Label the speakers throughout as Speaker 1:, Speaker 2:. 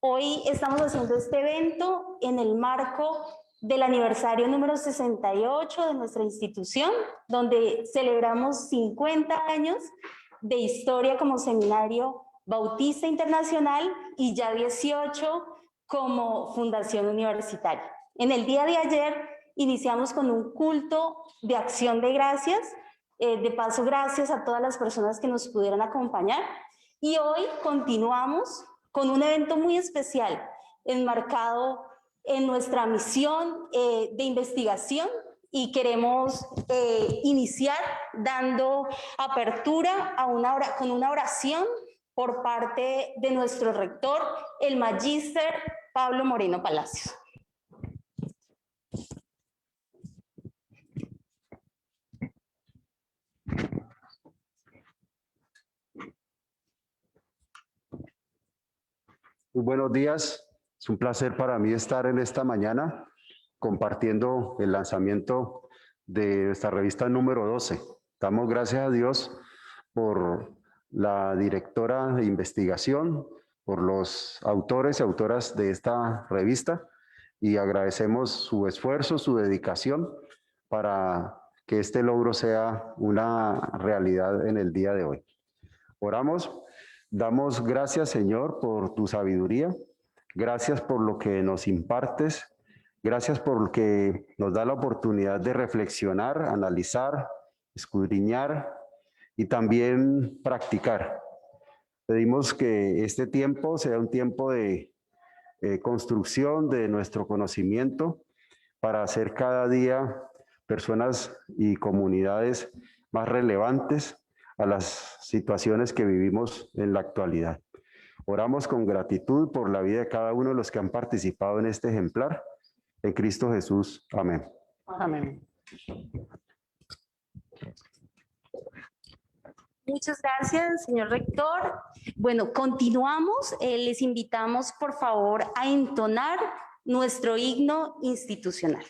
Speaker 1: Hoy estamos haciendo este evento en el marco del aniversario número 68 de nuestra institución, donde celebramos 50 años de historia como seminario bautista internacional y ya 18 como fundación universitaria. En el día de ayer iniciamos con un culto de acción de gracias. De paso, gracias a todas las personas que nos pudieron acompañar. Y hoy continuamos con un evento muy especial, enmarcado en nuestra misión de investigación, y queremos iniciar dando apertura a con una oración por parte de nuestro rector, el magíster Pablo Moreno Palacios.
Speaker 2: Muy buenos días, es un placer para mí estar en esta mañana compartiendo el lanzamiento de nuestra revista número 12. Damos gracias a Dios por la directora de investigación, por los autores y autoras de esta revista, y agradecemos su esfuerzo, su dedicación para que este logro sea una realidad en el día de hoy. Oramos. Damos gracias, Señor, por tu sabiduría. Gracias por lo que nos impartes. Gracias por lo que nos da la oportunidad de reflexionar, analizar, escudriñar y también practicar. Pedimos que este tiempo sea un tiempo de construcción de nuestro conocimiento para hacer cada día personas y comunidades más relevantes a las situaciones que vivimos en la actualidad. Oramos con gratitud por la vida de cada uno de los que han participado en este ejemplar. En Cristo Jesús. Amén.
Speaker 1: Amén. Muchas gracias, señor rector. Bueno, continuamos. Les invitamos, por favor, a entonar nuestro himno institucional.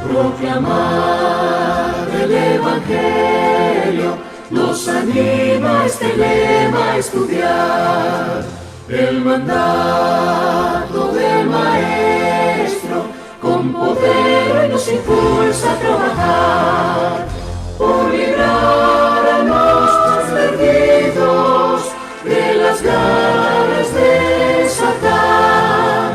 Speaker 3: Proclamar el Evangelio nos anima este lema a estudiar. El mandato del Maestro con poder hoy nos impulsa a trabajar por librar a nuestros perdidos de las garras de Satán,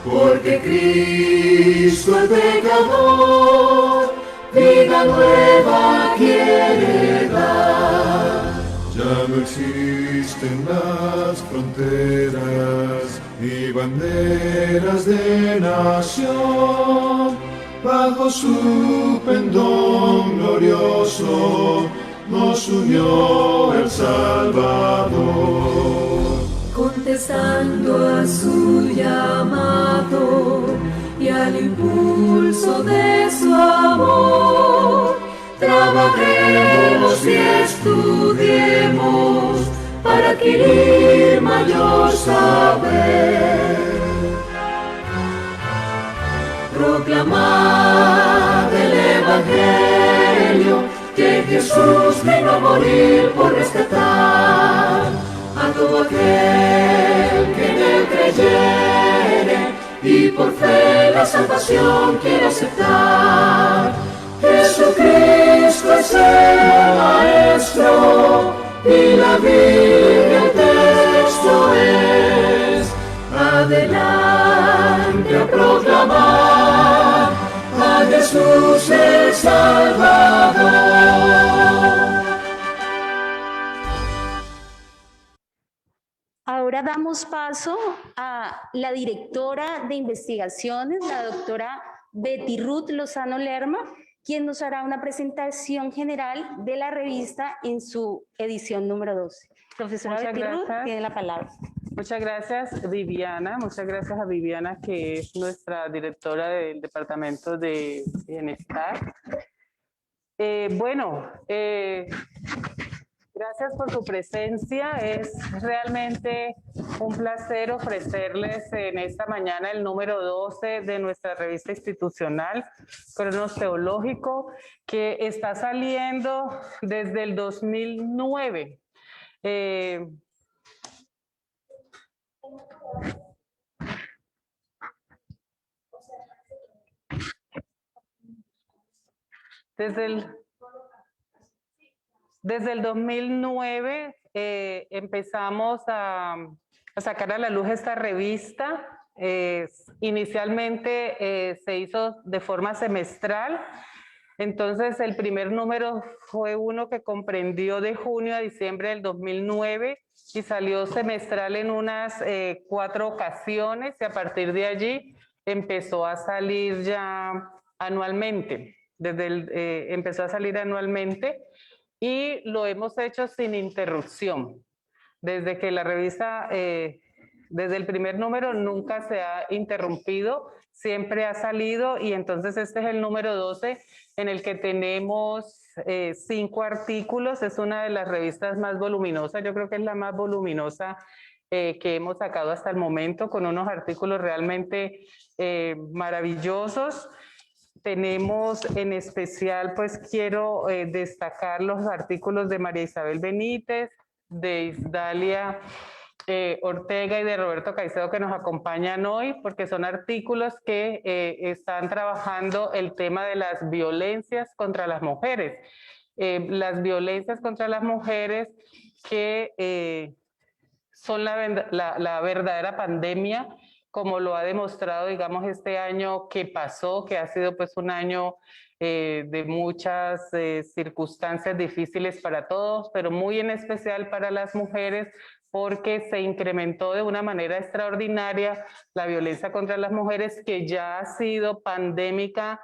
Speaker 3: porque Cristo el pecador vida nueva quiere dar.
Speaker 4: Ya no existen las fronteras y banderas de nación. Bajo su pendón glorioso nos unió el Salvador.
Speaker 3: Contestando a su llamado y al impulso de su amor, trabajemos y estudiemos para adquirir mayor saber. Proclamad el Evangelio que Jesús vino a morir por rescatar a todo aquel que en él creyere y por fe la salvación quiere aceptar. Jesucristo es el Maestro y la Biblia el texto es. Adelante a proclamar a Jesús el Salvador.
Speaker 1: Ahora damos paso a la directora de investigaciones, la doctora Betty Ruth Lozano Lerma, quien nos hará una presentación general de la revista en su edición número 12. Profesora Betty Ruth, tiene la palabra.
Speaker 5: Muchas gracias, Viviana. Muchas gracias a Viviana, que es nuestra directora del Departamento de Bienestar. Gracias por su presencia. Es realmente un placer ofrecerles en esta mañana el número 12 de nuestra revista institucional, Cronos Teológico, que está saliendo desde el 2009. Desde el 2009 empezamos a sacar a la luz esta revista. Inicialmente se hizo de forma semestral, entonces el primer número fue uno que comprendió de junio a diciembre del 2009 y salió semestral en unas 4 ocasiones, y a partir de allí empezó a salir ya anualmente. Empezó a salir anualmente y lo hemos hecho sin interrupción. Desde que la revista, desde el primer número nunca se ha interrumpido, siempre ha salido, y entonces este es el número 12 en el que tenemos 5 artículos. Es una de las revistas más voluminosas, yo creo que es la más voluminosa que hemos sacado hasta el momento, con unos artículos realmente maravillosos. Tenemos en especial, pues quiero destacar los artículos de María Isabel Benítez, de Isdalia Ortega y de Roberto Caicedo, que nos acompañan hoy, porque son artículos que están trabajando el tema de las violencias contra las mujeres. Las violencias contra las mujeres que son la verdadera pandemia, como lo ha demostrado, digamos, este año que pasó, que ha sido pues un año de muchas circunstancias difíciles para todos, pero muy en especial para las mujeres, porque se incrementó de una manera extraordinaria la violencia contra las mujeres, que ya ha sido pandémica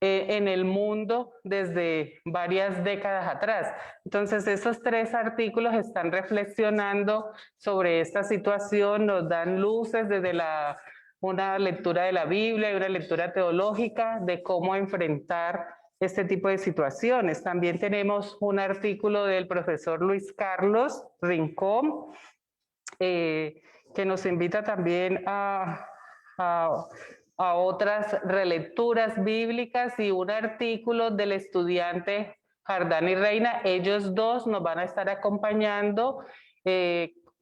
Speaker 5: en el mundo desde varias décadas atrás. Entonces, esos 3 artículos están reflexionando sobre esta situación, nos dan luces desde una lectura de la Biblia y una lectura teológica de cómo enfrentar este tipo de situaciones. También tenemos un artículo del profesor Luis Carlos Rincón, que nos invita también a otras relecturas bíblicas, y un artículo del estudiante Jardani Reina. Ellos dos nos van a estar acompañando,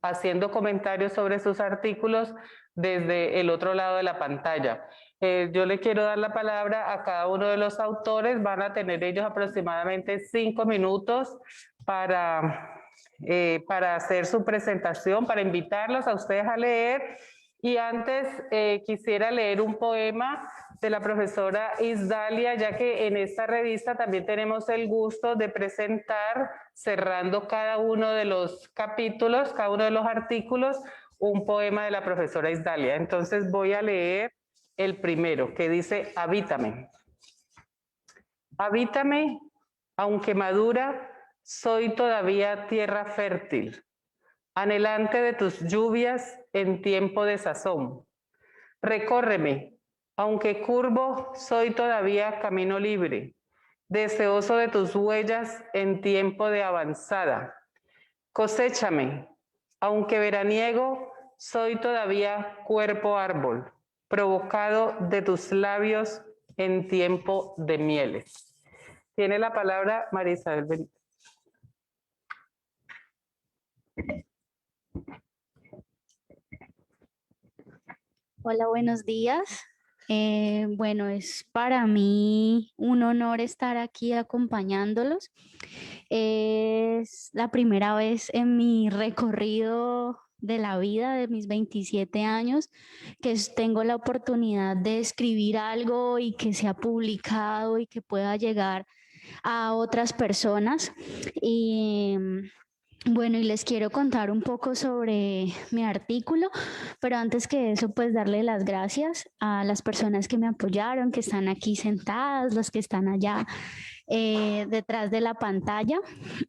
Speaker 5: haciendo comentarios sobre sus artículos desde el otro lado de la pantalla. Yo le quiero dar la palabra a cada uno de los autores. Van a tener ellos aproximadamente 5 minutos para hacer su presentación, para invitarlos a ustedes a leer. Y antes quisiera leer un poema de la profesora Isdalia, ya que en esta revista también tenemos el gusto de presentar, cerrando cada uno de los capítulos, cada uno de los artículos, un poema de la profesora Isdalia. Entonces voy a leer el primero, que dice: habítame. Habítame, aunque madura, soy todavía tierra fértil, anhelante de tus lluvias en tiempo de sazón. Recórreme, aunque curvo, soy todavía camino libre, deseoso de tus huellas en tiempo de avanzada. Coséchame, aunque veraniego, soy todavía cuerpo árbol, provocado de tus labios en tiempo de mieles. Tiene la palabra María Isabel Benítez.
Speaker 6: Hola, buenos días. Bueno, es para mí un honor estar aquí acompañándolos. Es la primera vez en mi recorrido de la vida, de mis 27 años, que tengo la oportunidad de escribir algo y que sea publicado y que pueda llegar a otras personas. Y bueno, y les quiero contar un poco sobre mi artículo, pero antes que eso, pues darle las gracias a las personas que me apoyaron, que están aquí sentadas, los que están allá detrás de la pantalla.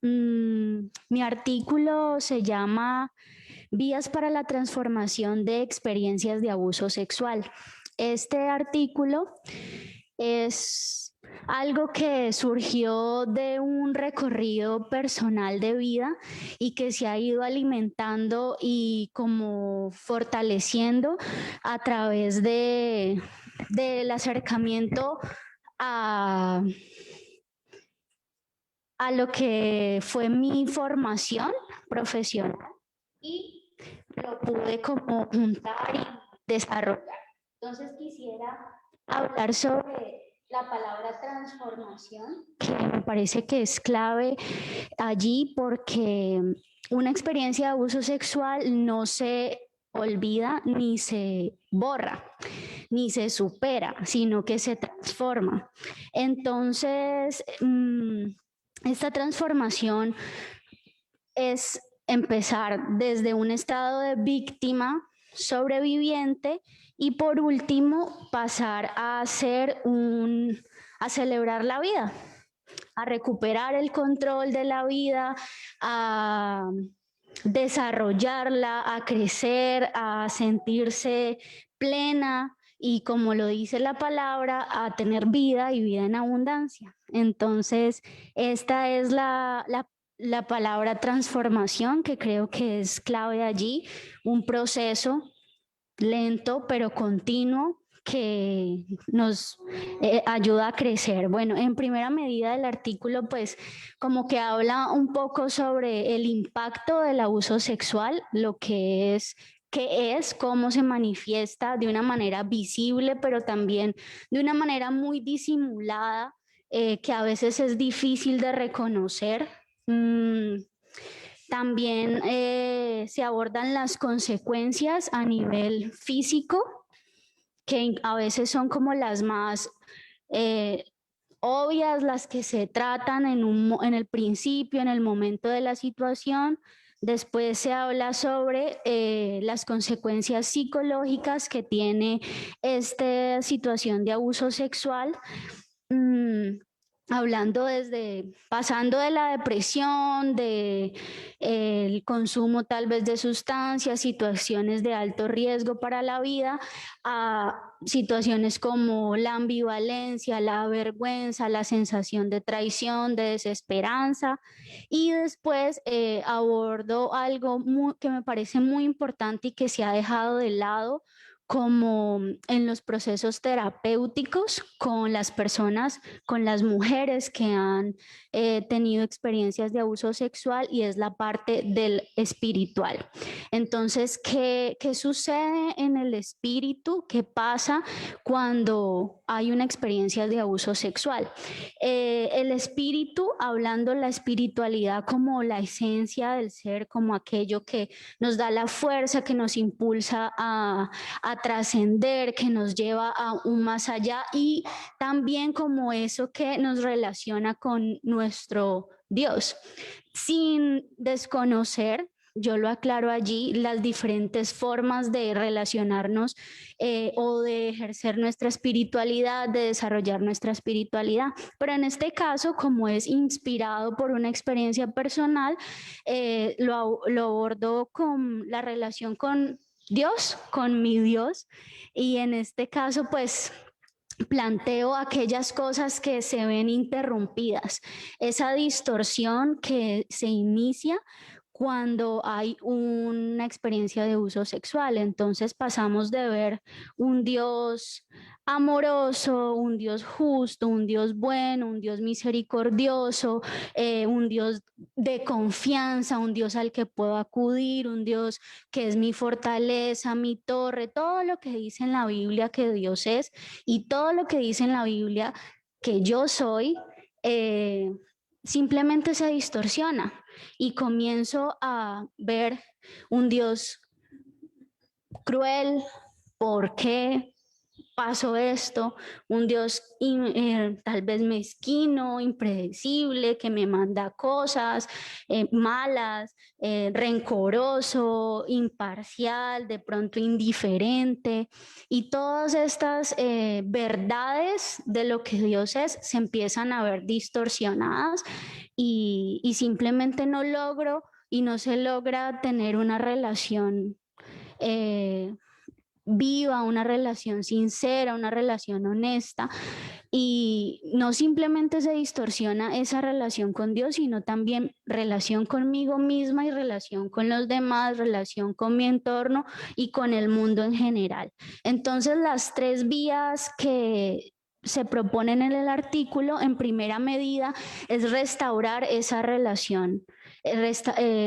Speaker 6: Mi artículo se llama Vías para la transformación de experiencias de abuso sexual. Este artículo es algo que surgió de un recorrido personal de vida y que se ha ido alimentando y como fortaleciendo a través del acercamiento a, a lo que fue mi formación profesional y lo pude como juntar y desarrollar. Entonces quisiera hablar sobre la palabra transformación, que me parece que es clave allí porque una experiencia de abuso sexual no se olvida ni se borra, ni se supera, sino que se transforma. Entonces, esta transformación es empezar desde un estado de víctima, sobreviviente, y por último pasar a celebrar la vida, a recuperar el control de la vida, a desarrollarla, a crecer, a sentirse plena y, como lo dice la palabra, a tener vida y vida en abundancia. Entonces, esta es la palabra transformación, que creo que es clave allí, un proceso lento pero continuo que nos ayuda a crecer. Bueno, en primera medida el artículo pues como que habla un poco sobre el impacto del abuso sexual, lo que es, qué es, cómo se manifiesta de una manera visible, pero también de una manera muy disimulada, que a veces es difícil de reconocer. También se abordan las consecuencias a nivel físico, que a veces son como las más obvias, las que se tratan en el principio, en el momento de la situación. Después se habla sobre las consecuencias psicológicas que tiene esta situación de abuso sexual. Hablando pasando de la depresión, de el consumo tal vez de sustancias, situaciones de alto riesgo para la vida, a situaciones como la ambivalencia, la vergüenza, la sensación de traición, de desesperanza. Y después abordo algo que me parece muy importante y que se ha dejado de lado, como en los procesos terapéuticos con las personas, con las mujeres que han tenido experiencias de abuso sexual, y es la parte del espiritual. Entonces, ¿qué sucede en el espíritu? ¿Qué pasa cuando hay una experiencia de abuso sexual? El espíritu, hablando la espiritualidad como la esencia del ser, como aquello que nos da la fuerza, que nos impulsa a trascender, que nos lleva a un más allá, y también como eso que nos relaciona con nuestro Dios, sin desconocer, yo lo aclaro allí, las diferentes formas de relacionarnos o de ejercer nuestra espiritualidad, de desarrollar nuestra espiritualidad. Pero en este caso, como es inspirado por una experiencia personal, lo abordo con la relación con Dios, con mi Dios, y en este caso pues planteo aquellas cosas que se ven interrumpidas, esa distorsión que se inicia cuando hay una experiencia de abuso sexual. Entonces pasamos de ver un Dios amoroso, un Dios justo, un Dios bueno, un Dios misericordioso, un Dios de confianza, un Dios al que puedo acudir, un Dios que es mi fortaleza, mi torre, todo lo que dice en la Biblia que Dios es y todo lo que dice en la Biblia que yo soy, simplemente se distorsiona y comienzo a ver un Dios cruel. ¿Por qué pasó esto? Un Dios tal vez mezquino, impredecible, que me manda cosas malas, rencoroso, imparcial, de pronto indiferente. Y todas estas verdades de lo que Dios es se empiezan a ver distorsionadas y simplemente no logro y no se logra tener una relación viva, una relación sincera, una relación honesta y no simplemente se distorsiona esa relación con Dios, sino también relación conmigo misma y relación con los demás, relación con mi entorno y con el mundo en general. Entonces, las tres vías que se proponen en el artículo, en primera medida, es restaurar esa relación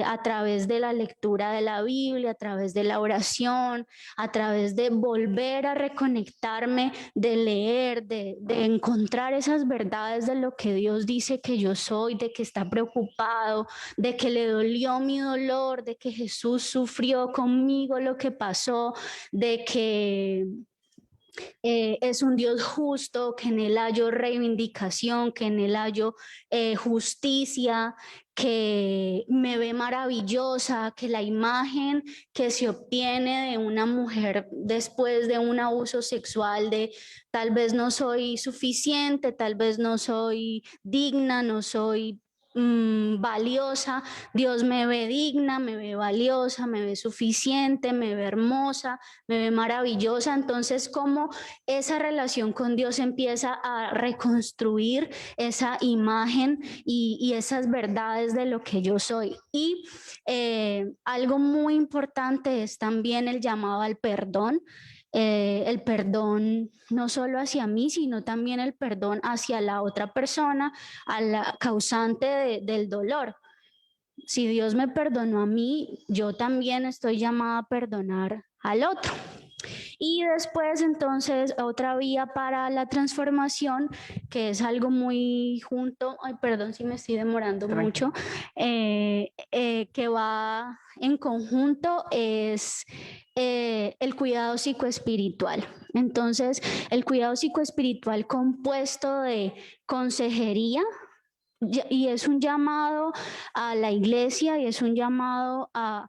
Speaker 6: a través de la lectura de la Biblia, a través de la oración, a través de volver a reconectarme, de leer, de encontrar esas verdades de lo que Dios dice que yo soy, de que está preocupado, de que le dolió mi dolor, de que Jesús sufrió conmigo lo que pasó, de que es un Dios justo, que en él hallo reivindicación, que en él hallo justicia, que me ve maravillosa, que la imagen que se obtiene de una mujer después de un abuso sexual, de tal vez no soy suficiente, tal vez no soy digna, no soy valiosa, Dios me ve digna, me ve valiosa, me ve suficiente, me ve hermosa, me ve maravillosa. Entonces, como esa relación con Dios empieza a reconstruir esa imagen y esas verdades de lo que yo soy. Y algo muy importante es también el llamado al perdón. El perdón no solo hacia mí, sino también el perdón hacia la otra persona, a la causante del dolor. Si Dios me perdonó a mí, yo también estoy llamada a perdonar al otro. Y después, entonces, otra vía para la transformación, que es algo muy junto, ay, perdón si me estoy demorando mucho, que va en conjunto, es el cuidado psicoespiritual. Entonces, el cuidado psicoespiritual compuesto de consejería, y es un llamado a la iglesia y es un llamado a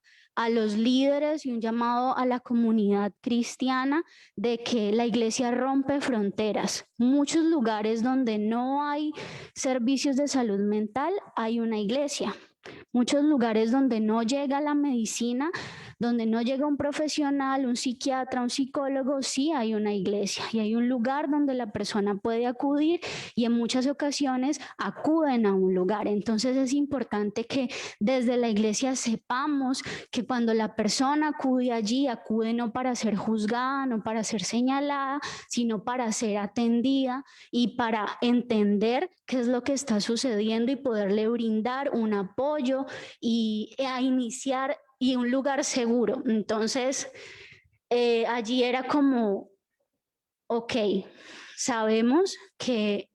Speaker 6: los líderes y un llamado a la comunidad cristiana de que la iglesia rompe fronteras. Muchos lugares donde no hay servicios de salud mental, hay una iglesia. Muchos lugares donde no llega la medicina, donde no llega un profesional, un psiquiatra, un psicólogo, sí hay una iglesia y hay un lugar donde la persona puede acudir y en muchas ocasiones acuden a un lugar. Entonces es importante que desde la iglesia sepamos que cuando la persona acude allí, acude no para ser juzgada, no para ser señalada, sino para ser atendida y para entender qué es lo que está sucediendo y poderle brindar un apoyo y a iniciar y un lugar seguro. Entonces, allí era como, ok, sabemos que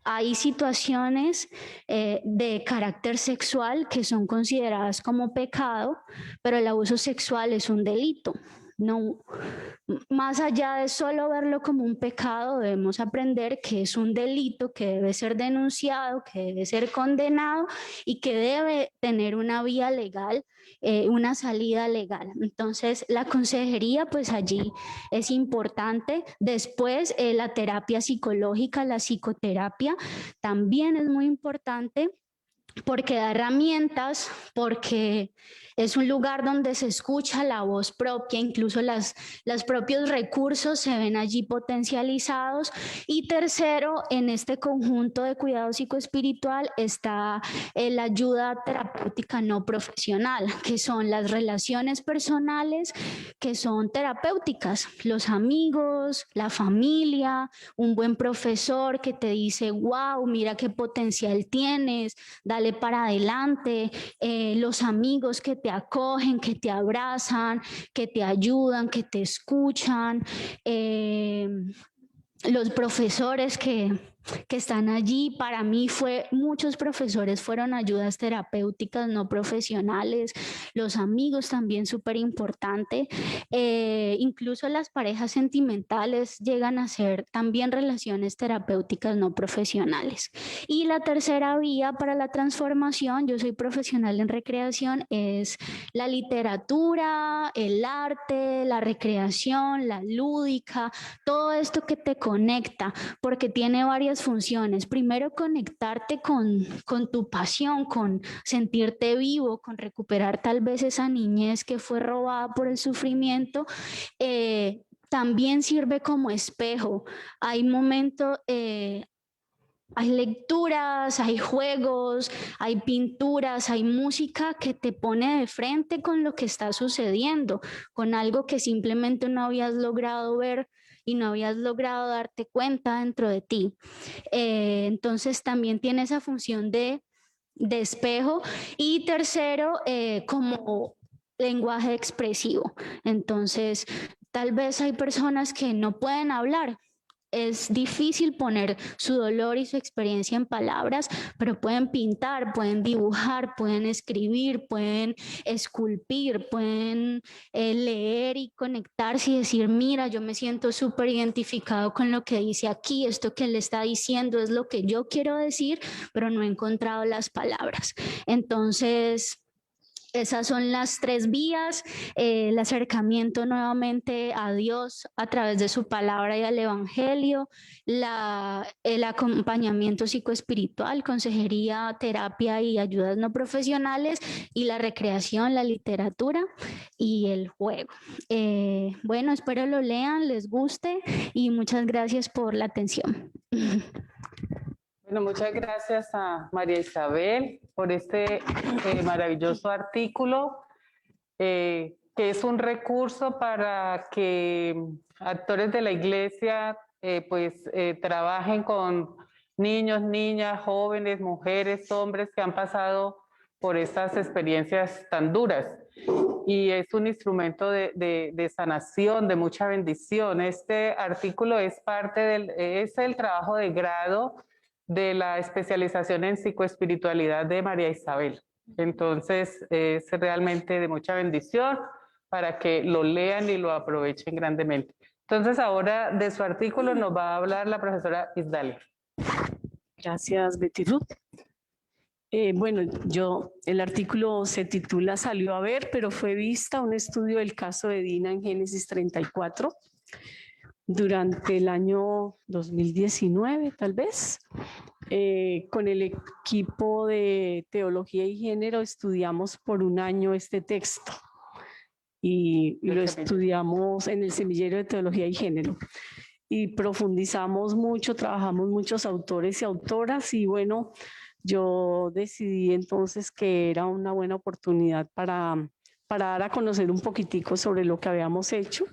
Speaker 6: hay situaciones de carácter sexual que son consideradas como pecado, pero el abuso sexual es un delito. No, más allá de solo verlo como un pecado, debemos aprender que es un delito que debe ser denunciado, que debe ser condenado y que debe tener una vía legal, una salida legal. Entonces, la consejería, pues allí es importante. Después, la terapia psicológica, la psicoterapia, también es muy importante porque da herramientas, porque es un lugar donde se escucha la voz propia, incluso los propios recursos se ven allí potencializados. Y tercero, en este conjunto de cuidado psicoespiritual está la ayuda terapéutica no profesional, que son las relaciones personales que son terapéuticas, los amigos, la familia, un buen profesor que te dice, wow, mira qué potencial tienes, dale para adelante, los amigos que te acogen, que te abrazan, que te ayudan, que te escuchan, los profesores que están allí. Para mí muchos profesores fueron ayudas terapéuticas no profesionales, los amigos también súper importante, incluso las parejas sentimentales llegan a ser también relaciones terapéuticas no profesionales. Y la tercera vía para la transformación, yo soy profesional en recreación, es la literatura, el arte, la recreación, la lúdica, todo esto que te conecta, porque tiene varias funciones. Primero, conectarte con tu pasión, con sentirte vivo, con recuperar tal vez esa niñez que fue robada por el sufrimiento. también sirve como espejo. Hay momentos, hay lecturas, hay juegos, hay pinturas, hay música que te pone de frente con lo que está sucediendo, con algo que simplemente no habías logrado ver y no habías logrado darte cuenta dentro de ti. Entonces también tiene esa función de espejo. Y tercero, como lenguaje expresivo. Entonces, tal vez hay personas que no pueden hablar. Es difícil poner su dolor y su experiencia en palabras, pero pueden pintar, pueden dibujar, pueden escribir, pueden esculpir, pueden leer y conectarse y decir, mira, yo me siento súper identificado con lo que dice aquí, esto que él está diciendo es lo que yo quiero decir, pero no he encontrado las palabras. Entonces, esas son las tres vías: el acercamiento nuevamente a Dios a través de su palabra y al Evangelio, el acompañamiento psicoespiritual, consejería, terapia y ayudas no profesionales, y la recreación, la literatura y el juego. Bueno, espero lo lean, les guste y muchas gracias por la atención.
Speaker 5: Bueno, muchas gracias a María Isabel por este maravilloso artículo, que es un recurso para que actores de la iglesia trabajen con niños, niñas, jóvenes, mujeres, hombres que han pasado por estas experiencias tan duras. Y es un instrumento de sanación, de mucha bendición. Este artículo es es el trabajo de grado de la especialización en psicoespiritualidad de María Isabel. Entonces es realmente de mucha bendición para que lo lean y lo aprovechen grandemente. Entonces ahora de su artículo nos va a hablar la profesora Isdalia.
Speaker 7: Gracias, Betty Ruth. Bueno, el artículo se titula Salió a ver, pero fue vista, un estudio del caso de Dina en Génesis 34. Durante el año 2019, tal vez, con el equipo de Teología y Género estudiamos por un año este texto y lo estudiamos en el Semillero de Teología y Género y profundizamos mucho, trabajamos muchos autores y autoras y bueno, yo decidí entonces que era una buena oportunidad para dar a conocer un poquitico sobre lo que habíamos hecho.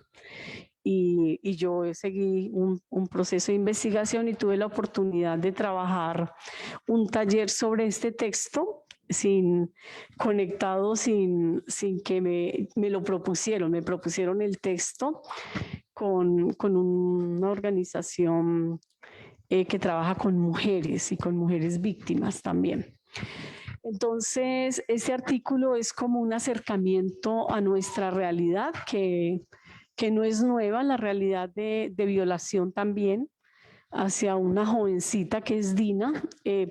Speaker 7: Y yo seguí un proceso de investigación y tuve la oportunidad de trabajar un taller sobre este texto conectado sin que me lo propusieron. Me propusieron el texto con una organización que trabaja con mujeres y con mujeres víctimas también. Entonces, este artículo es como un acercamiento a nuestra realidad que no es nueva, la realidad de violación también hacia una jovencita que es Dina,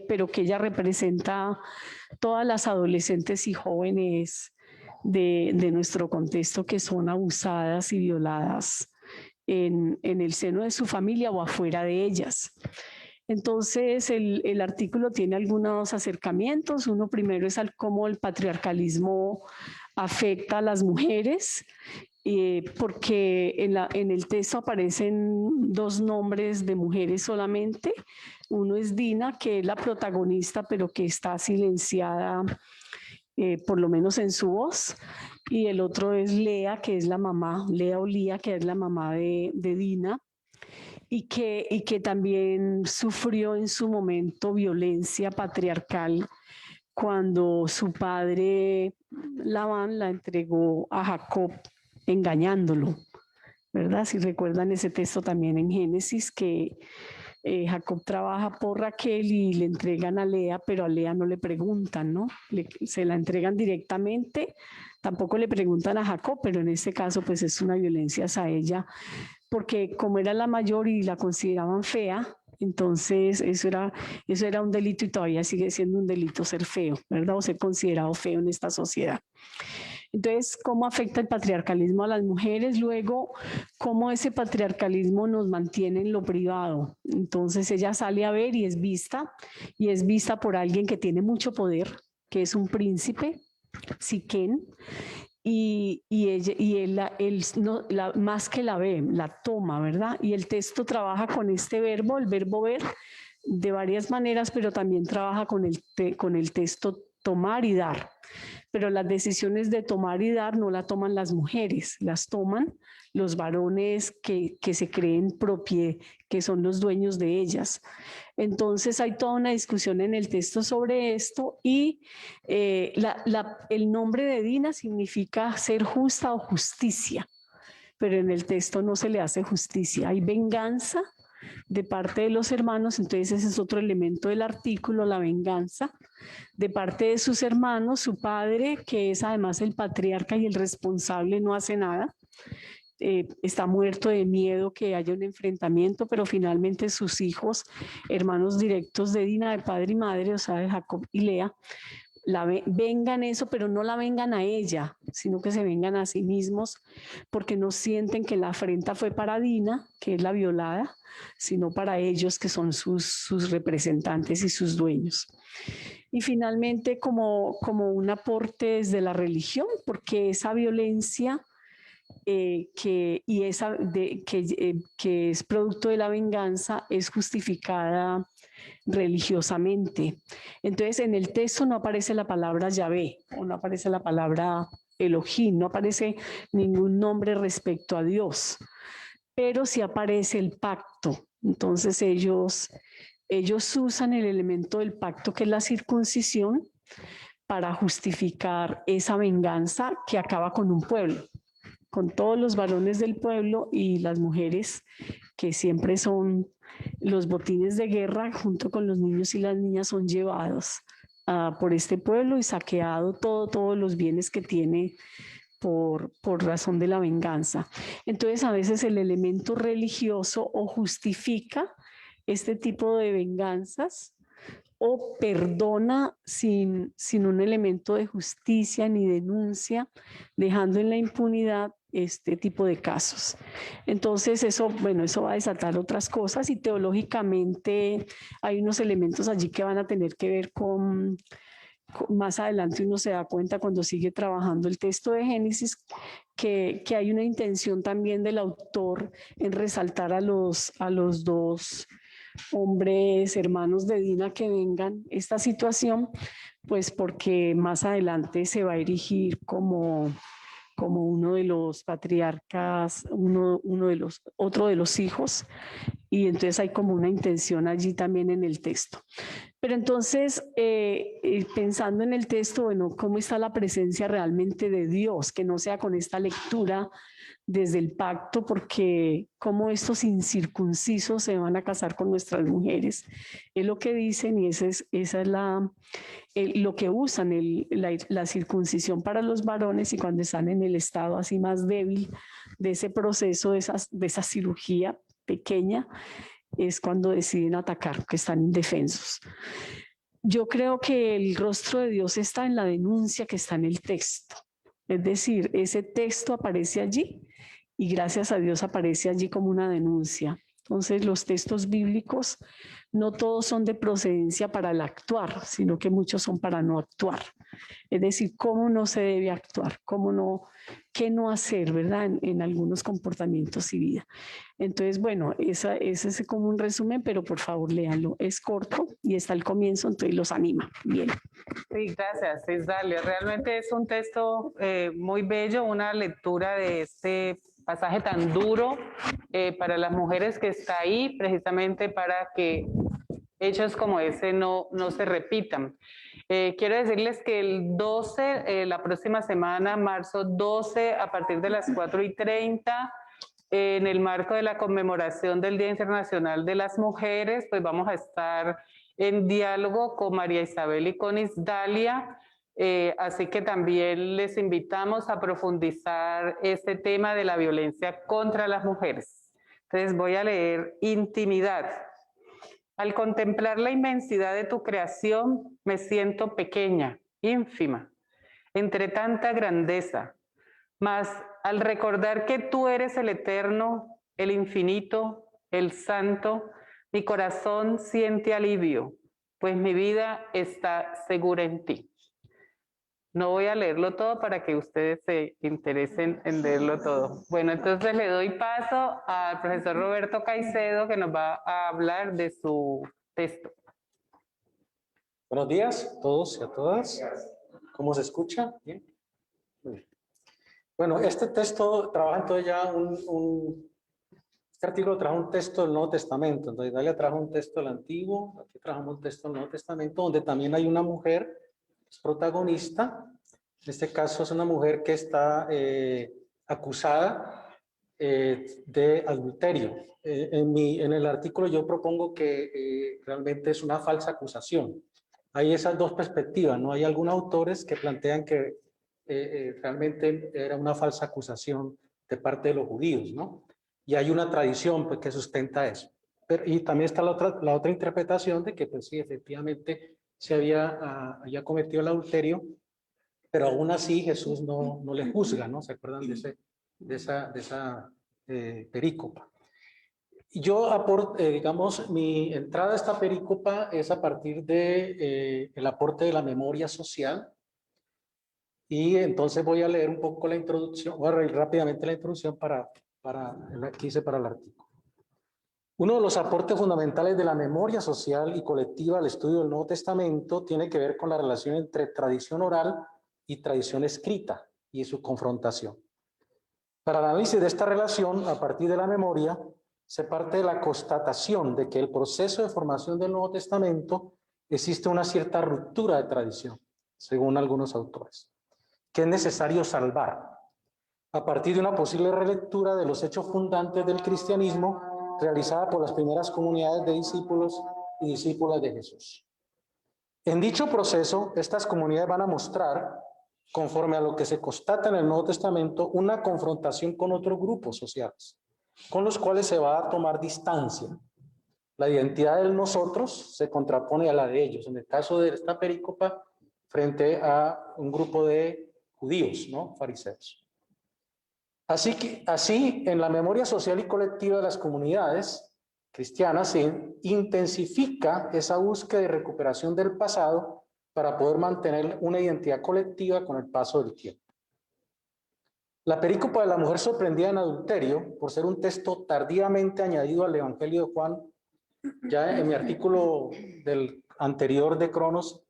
Speaker 7: pero que ella representa todas las adolescentes y jóvenes de nuestro contexto que son abusadas y violadas en el seno de su familia o afuera de ellas. Entonces, el artículo tiene algunos acercamientos. Uno primero es cómo el patriarcalismo afecta a las mujeres, porque en el texto aparecen dos nombres de mujeres solamente. Uno es Dina, que es la protagonista, pero que está silenciada, por lo menos en su voz. Y el otro es Lea, que es la mamá, Lea o Lía, que es la mamá de Dina. Y que también sufrió en su momento violencia patriarcal cuando su padre Labán la entregó a Jacob engañándolo, ¿verdad? Si recuerdan ese texto también en Génesis, que Jacob trabaja por Raquel y le entregan a Lea, pero a Lea no le preguntan, ¿no? Se la entregan directamente, tampoco le preguntan a Jacob, pero en este caso pues es una violencia hacia ella, porque como era la mayor y la consideraban fea, entonces eso era un delito y todavía sigue siendo un delito ser feo, ¿verdad? O ser considerado feo en esta sociedad. Entonces, ¿cómo afecta el patriarcalismo a las mujeres? Luego, ¿cómo ese patriarcalismo nos mantiene en lo privado? Entonces, ella sale a ver y es vista por alguien que tiene mucho poder, que es un príncipe, Siquén, él no, más que la ve, la toma, ¿verdad? Y el texto trabaja con este verbo, el verbo ver, de varias maneras, pero también trabaja con el texto tomar y dar. Pero las decisiones de tomar y dar no la toman las mujeres, las toman los varones que se creen que son los dueños de ellas. Entonces hay toda una discusión en el texto sobre esto y el nombre de Dina significa ser justa o justicia, pero en el texto no se le hace justicia, hay venganza de parte de los hermanos, entonces ese es otro elemento del artículo, la venganza, de parte de sus hermanos, su padre, que es además el patriarca y el responsable, no hace nada, está muerto de miedo que haya un enfrentamiento, pero finalmente sus hijos, hermanos directos de Dina, de padre y madre, o sea, de Jacob y Lea, vengan eso, pero no la vengan a ella, sino que se vengan a sí mismos, porque no sienten que la afrenta fue para Dina, que es la violada, sino para ellos, que son sus representantes y sus dueños. Y finalmente, como un aporte desde la religión, porque esa violencia que es producto de la venganza es justificada religiosamente. Entonces, en el texto no aparece la palabra Yahvé, o no aparece la palabra Elohim, no aparece ningún nombre respecto a Dios, pero sí aparece el pacto. Entonces, ellos usan el elemento del pacto, que es la circuncisión, para justificar esa venganza que acaba con un pueblo, con todos los varones del pueblo y las mujeres, que siempre son los botines de guerra, junto con los niños y las niñas, son llevados por este pueblo y saqueado todos los bienes que tiene por razón de la venganza. Entonces, a veces el elemento religioso o justifica este tipo de venganzas o perdona sin un elemento de justicia ni denuncia, dejando en la impunidad este tipo de casos. Entonces eso va a desatar otras cosas y teológicamente hay unos elementos allí que van a tener que ver con más adelante uno se da cuenta cuando sigue trabajando el texto de Génesis que hay una intención también del autor en resaltar a los dos hombres hermanos de Dina que vengan esta situación, pues porque más adelante se va a erigir como uno de los patriarcas, otro de los hijos, y entonces hay como una intención allí también en el texto. Pero entonces, pensando en el texto, bueno, ¿cómo está la presencia realmente de Dios? Que no sea con esta lectura desde el pacto, porque cómo estos incircuncisos se van a casar con nuestras mujeres. Es lo que dicen y esa es lo que usan, la circuncisión para los varones, y cuando están en el estado así más débil de ese proceso, de esa cirugía pequeña, es cuando deciden atacar, que están indefensos. Yo creo que el rostro de Dios está en la denuncia que está en el texto. Es decir, ese texto aparece allí y gracias a Dios aparece allí como una denuncia. Entonces, los textos bíblicos no todos son de procedencia para el actuar, sino que muchos son para no actuar. Es decir, cómo no se debe actuar, qué no hacer, ¿verdad? En algunos comportamientos y vida. Entonces, bueno, ese es como un resumen, pero por favor léanlo. Es corto y está al comienzo, entonces los anima. Bien.
Speaker 5: Sí, gracias, Isdalia. Realmente es un texto muy bello, una lectura de este pasaje tan duro para las mujeres que está ahí, precisamente para que hechos como ese no se repitan. Quiero decirles que el 12, la próxima semana, marzo 12, a partir de las 4:30, en el marco de la conmemoración del Día Internacional de las Mujeres, pues vamos a estar en diálogo con María Isabel y con Isdalia, así que también les invitamos a profundizar este tema de la violencia contra las mujeres. Entonces voy a leer Intimidad. Al contemplar la inmensidad de tu creación, me siento pequeña, ínfima, entre tanta grandeza. Mas al recordar que tú eres el eterno, el infinito, el santo, mi corazón siente alivio, pues mi vida está segura en ti. No voy a leerlo todo para que ustedes se interesen en leerlo todo. Bueno, entonces le doy paso al profesor Roberto Caicedo, que nos va a hablar de su texto.
Speaker 8: Buenos días a todos y a todas. ¿Cómo se escucha? ¿Bien? Muy bien. Bueno, este texto trabaja entonces ya este artículo trajo un texto del Nuevo Testamento. Entonces Dalia trajo un texto del Antiguo, aquí trabajamos un texto del Nuevo Testamento, donde también hay una mujer es protagonista. En este caso es una mujer que está acusada de adulterio. En el artículo yo propongo que realmente es una falsa acusación. Hay esas dos perspectivas, ¿no? Hay algunos autores que plantean que realmente era una falsa acusación de parte de los judíos, ¿no? Y hay una tradición pues, que sustenta eso. Y también está la otra interpretación de que, pues sí, efectivamente se había cometido el adulterio, pero aún así Jesús no le juzga, ¿no? ¿Se acuerdan de esa perícopa? Y yo digamos, mi entrada a esta perícopa es a partir de el aporte de la memoria social. Y entonces voy a leer un poco la introducción, voy a leer rápidamente la introducción que hice para el artículo. Uno de los aportes fundamentales de la memoria social y colectiva al estudio del Nuevo Testamento tiene que ver con la relación entre tradición oral y tradición escrita y su confrontación. Para el análisis de esta relación, a partir de la memoria, se parte de la constatación de que el proceso de formación del Nuevo Testamento existe una cierta ruptura de tradición, según algunos autores, que es necesario salvar, a partir de una posible relectura de los hechos fundantes del cristianismo realizada por las primeras comunidades de discípulos y discípulas de Jesús. En dicho proceso, estas comunidades van a mostrar, conforme a lo que se constata en el Nuevo Testamento, una confrontación con otros grupos sociales, con los cuales se va a tomar distancia. La identidad del nosotros se contrapone a la de ellos. En el caso de esta perícopa, frente a un grupo de judíos, ¿no? Fariseos. Así, en la memoria social y colectiva de las comunidades cristianas se intensifica esa búsqueda de recuperación del pasado para poder mantener una identidad colectiva con el paso del tiempo. La perícopa de la mujer sorprendida en adulterio, por ser un texto tardíamente añadido al Evangelio de Juan, ya en mi artículo del anterior de Cronos,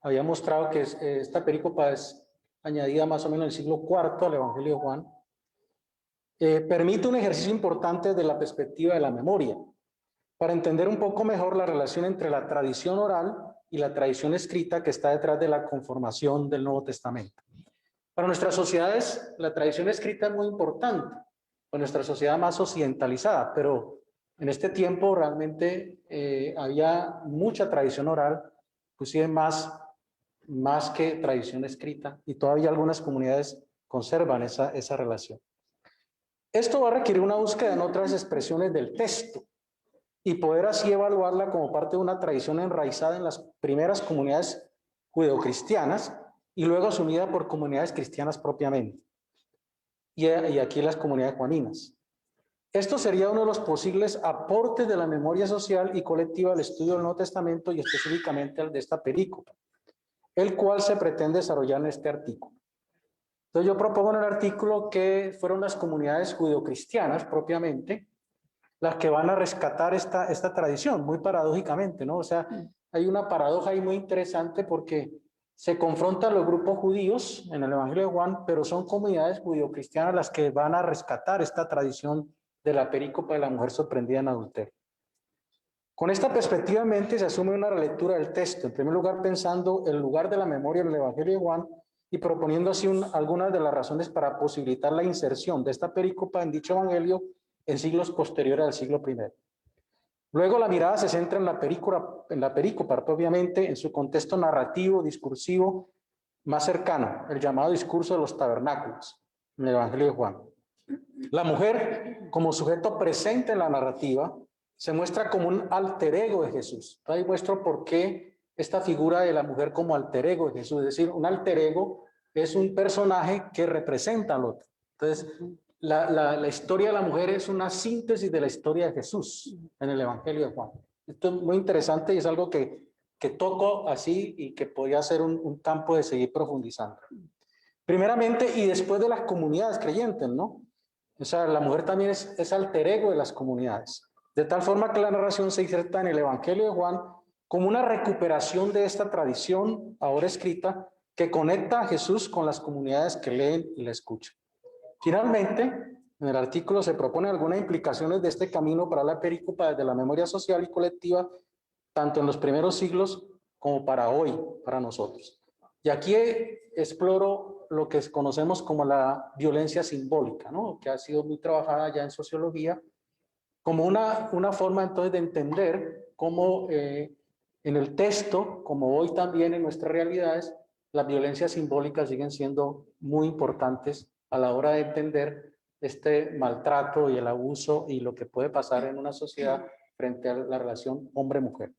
Speaker 8: había mostrado que esta perícopa es añadida más o menos en el siglo IV al Evangelio de Juan. Permite un ejercicio importante de la perspectiva de la memoria, para entender un poco mejor la relación entre la tradición oral y la tradición escrita que está detrás de la conformación del Nuevo Testamento. Para nuestras sociedades, la tradición escrita es muy importante, para nuestra sociedad más occidentalizada, pero en este tiempo realmente había mucha tradición oral, inclusive más que tradición escrita, y todavía algunas comunidades conservan esa relación. Esto va a requerir una búsqueda en otras expresiones del texto y poder así evaluarla como parte de una tradición enraizada en las primeras comunidades judeocristianas y luego asumida por comunidades cristianas propiamente. Y aquí las comunidades juaninas. Esto sería uno de los posibles aportes de la memoria social y colectiva al estudio del Nuevo Testamento y específicamente al de esta perícopa, el cual se pretende desarrollar en este artículo. Entonces yo propongo en el artículo que fueron las comunidades judeocristianas propiamente las que van a rescatar esta tradición, muy paradójicamente, ¿no? O sea, hay una paradoja ahí muy interesante porque se confrontan los grupos judíos en el Evangelio de Juan, pero son comunidades judeocristianas las que van a rescatar esta tradición de la perícopa de la mujer sorprendida en adulterio. Con esta perspectiva en mente se asume una relectura del texto, en primer lugar pensando el lugar de la memoria en el Evangelio de Juan y proponiendo así algunas de las razones para posibilitar la inserción de esta perícopa en dicho evangelio en siglos posteriores al siglo I. Luego la mirada se centra en la perícopa propiamente en su contexto narrativo, discursivo más cercano, el llamado discurso de los tabernáculos en el Evangelio de Juan. La mujer, como sujeto presente en la narrativa, se muestra como un alter ego de Jesús. Ahí muestro por qué esta figura de la mujer como alter ego de Jesús, es decir, un alter ego es un personaje que representa al otro. Entonces, la historia de la mujer es una síntesis de la historia de Jesús en el Evangelio de Juan. Esto es muy interesante y es algo que que toco así y que podría ser un campo de seguir profundizando. Primeramente, y después de las comunidades creyentes, ¿no? O sea, la mujer también es alter ego de las comunidades. De tal forma que la narración se inserta en el Evangelio de Juan como una recuperación de esta tradición ahora escrita que conecta a Jesús con las comunidades que leen y le escuchan. Finalmente, en el artículo se proponen algunas implicaciones de este camino para la perícopa desde la memoria social y colectiva, tanto en los primeros siglos como para hoy, para nosotros. Y aquí exploro lo que conocemos como la violencia simbólica, ¿no? Que ha sido muy trabajada ya en sociología, como una forma entonces de entender cómo en el texto, como hoy también en nuestras realidades, las violencias simbólicas siguen siendo muy importantes a la hora de entender este maltrato y el abuso y lo que puede pasar en una sociedad frente a la relación hombre-mujer.